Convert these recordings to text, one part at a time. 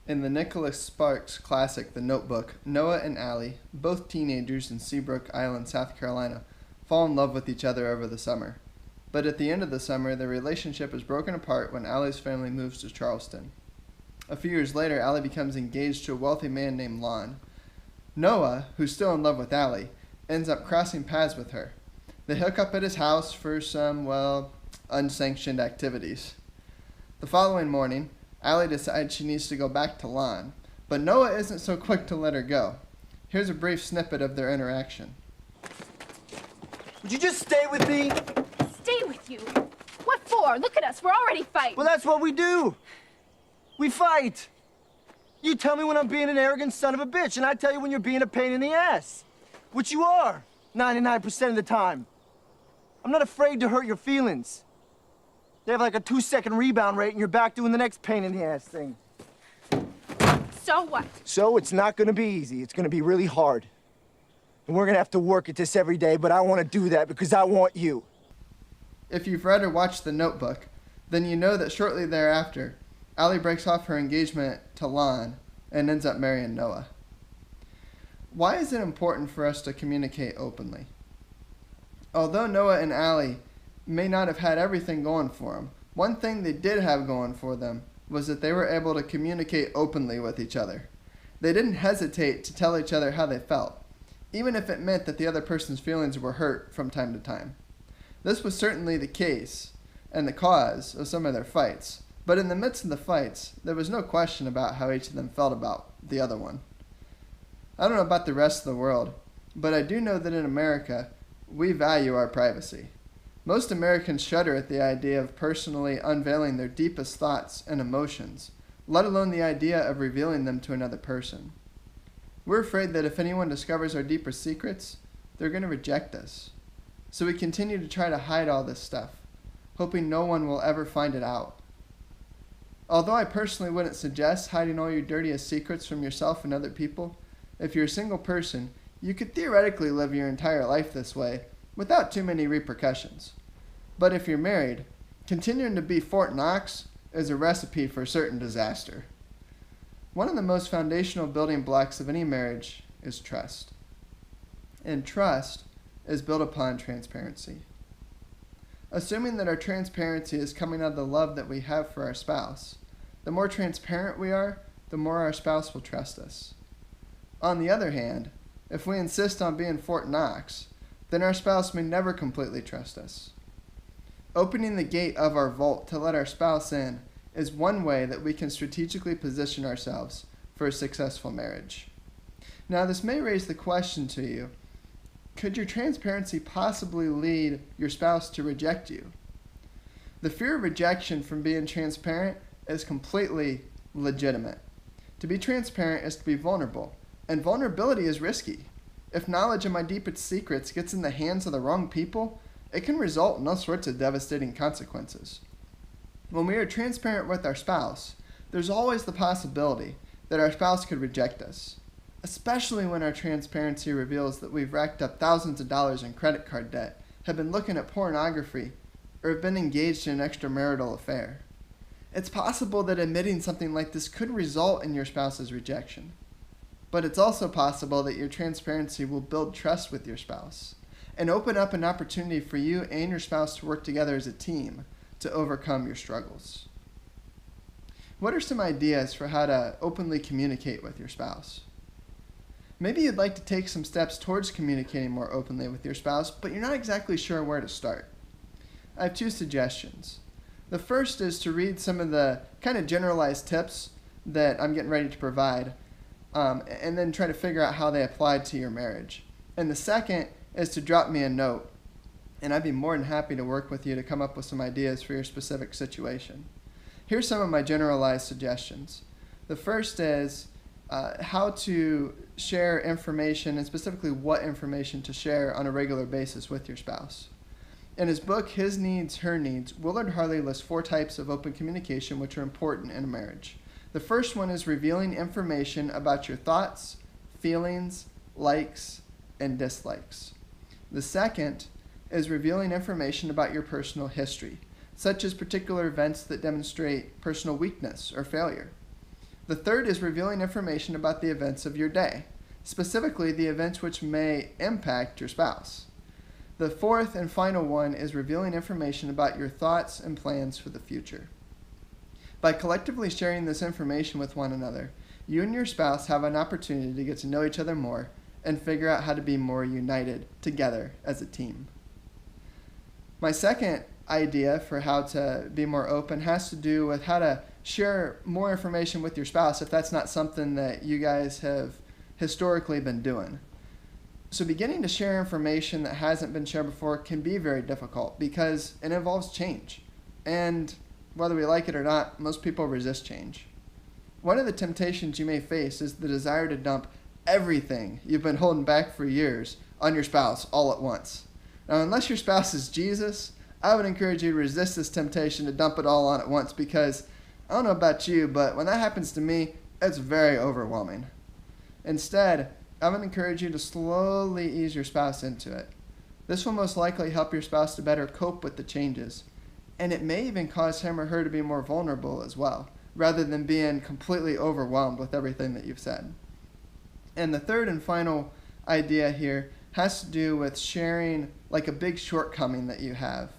In the Nicholas Sparks classic The Notebook, Noah and Allie, both teenagers in Seabrook Island, South Carolina, fall in love with each other over the summer. But at the end of the summer, their relationship is broken apart when Allie's family moves to Charleston. A few years later, Allie becomes engaged to a wealthy man named Lon. Noah, who's still in love with Allie, ends up crossing paths with her. They hook up at his house for some, unsanctioned activities. The following morning, Allie decides she needs to go back to Lon, but Noah isn't so quick to let her go. Here's a brief snippet of their interaction. Would you just stay with me? Stay with you? What for? Look at us, we're already fighting. Well, that's what we do. We fight. You tell me when I'm being an arrogant son of a bitch, and I tell you when you're being a pain in the ass. Which you are, 99% of the time. I'm not afraid to hurt your feelings. They have like a 2-second rebound rate, and you're back doing the next pain in the ass thing. So what? So it's not gonna be easy. It's gonna be really hard. And we're gonna have to work at this every day, but I wanna do that because I want you. If you've read or watched The Notebook, then you know that shortly thereafter, Allie breaks off her engagement to Lon and ends up marrying Noah. Why is it important for us to communicate openly? Although Noah and Allie may not have had everything going for them, one thing they did have going for them was that they were able to communicate openly with each other. They didn't hesitate to tell each other how they felt, even if it meant that the other person's feelings were hurt from time to time. This was certainly the case and the cause of some of their fights, but in the midst of the fights, there was no question about how each of them felt about the other one. I don't know about the rest of the world, but I do know that in America, we value our privacy. Most Americans shudder at the idea of personally unveiling their deepest thoughts and emotions, let alone the idea of revealing them to another person. We're afraid that if anyone discovers our deeper secrets, they're going to reject us. So we continue to try to hide all this stuff, hoping no one will ever find it out. Although I personally wouldn't suggest hiding all your dirtiest secrets from yourself and other people, if you're a single person, you could theoretically live your entire life this way without too many repercussions. But if you're married, continuing to be Fort Knox is a recipe for certain disaster. One of the most foundational building blocks of any marriage is trust. And trust is built upon transparency. Assuming that our transparency is coming out of the love that we have for our spouse, the more transparent we are, the more our spouse will trust us. On the other hand, if we insist on being Fort Knox, then our spouse may never completely trust us. Opening the gate of our vault to let our spouse in is one way that we can strategically position ourselves for a successful marriage. Now, this may raise the question to you, could your transparency possibly lead your spouse to reject you? The fear of rejection from being transparent is completely legitimate. To be transparent is to be vulnerable, and vulnerability is risky. If knowledge of my deepest secrets gets in the hands of the wrong people, it can result in all sorts of devastating consequences. When we are transparent with our spouse, there's always the possibility that our spouse could reject us, especially when our transparency reveals that we've racked up thousands of dollars in credit card debt, have been looking at pornography, or have been engaged in an extramarital affair. It's possible that admitting something like this could result in your spouse's rejection. But it's also possible that your transparency will build trust with your spouse and open up an opportunity for you and your spouse to work together as a team to overcome your struggles. What are some ideas for how to openly communicate with your spouse? Maybe you'd like to take some steps towards communicating more openly with your spouse, but you're not exactly sure where to start. I have 2 suggestions. The first is to read some of the kind of generalized tips that I'm getting ready to provide, and then try to figure out how they apply to your marriage. And the second is to drop me a note, and I'd be more than happy to work with you to come up with some ideas for your specific situation. Here's some of my generalized suggestions. The first is how to share information, and specifically what information to share on a regular basis with your spouse. In his book, His Needs, Her Needs, Willard Harley lists 4 types of open communication which are important in a marriage. The first one is revealing information about your thoughts, feelings, likes, and dislikes. The second is revealing information about your personal history, such as particular events that demonstrate personal weakness or failure. The third is revealing information about the events of your day, specifically the events which may impact your spouse. The fourth and final one is revealing information about your thoughts and plans for the future. By collectively sharing this information with one another, you and your spouse have an opportunity to get to know each other more and figure out how to be more united together as a team. My second idea for how to be more open has to do with how to share more information with your spouse if that's not something that you guys have historically been doing. So beginning to share information that hasn't been shared before can be very difficult because it involves change. And whether we like it or not, most people resist change. One of the temptations you may face is the desire to dump everything you've been holding back for years on your spouse all at once. Now, unless your spouse is Jesus, I would encourage you to resist this temptation to dump it all on at once because I don't know about you, but when that happens to me, it's very overwhelming. Instead, I would encourage you to slowly ease your spouse into it. This will most likely help your spouse to better cope with the changes, and it may even cause him or her to be more vulnerable as well, rather than being completely overwhelmed with everything that you've said. And the third and final idea here has to do with sharing like a big shortcoming that you have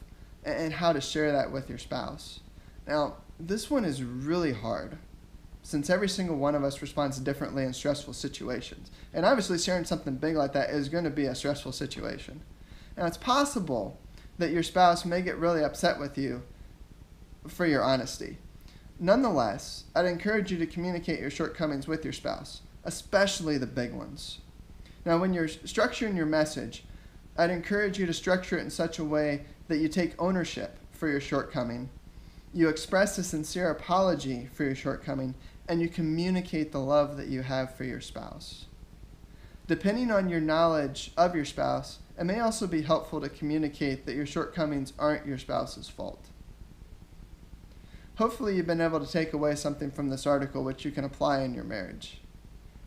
and how to share that with your spouse. Now, this one is really hard since every single one of us responds differently in stressful situations. And obviously sharing something big like that is going to be a stressful situation. Now, it's possible that your spouse may get really upset with you for your honesty. Nonetheless, I'd encourage you to communicate your shortcomings with your spouse, especially the big ones. Now, when you're structuring your message, I'd encourage you to structure it in such a way that you take ownership for your shortcoming, you express a sincere apology for your shortcoming, and you communicate the love that you have for your spouse. Depending on your knowledge of your spouse, it may also be helpful to communicate that your shortcomings aren't your spouse's fault. Hopefully you've been able to take away something from this article which you can apply in your marriage.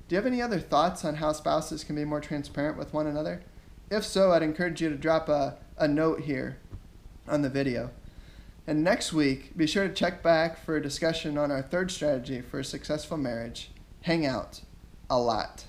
Do you have any other thoughts on how spouses can be more transparent with one another? If so, I'd encourage you to drop a note here on the video. And next week, be sure to check back for a discussion on our third strategy for a successful marriage: hang out a lot.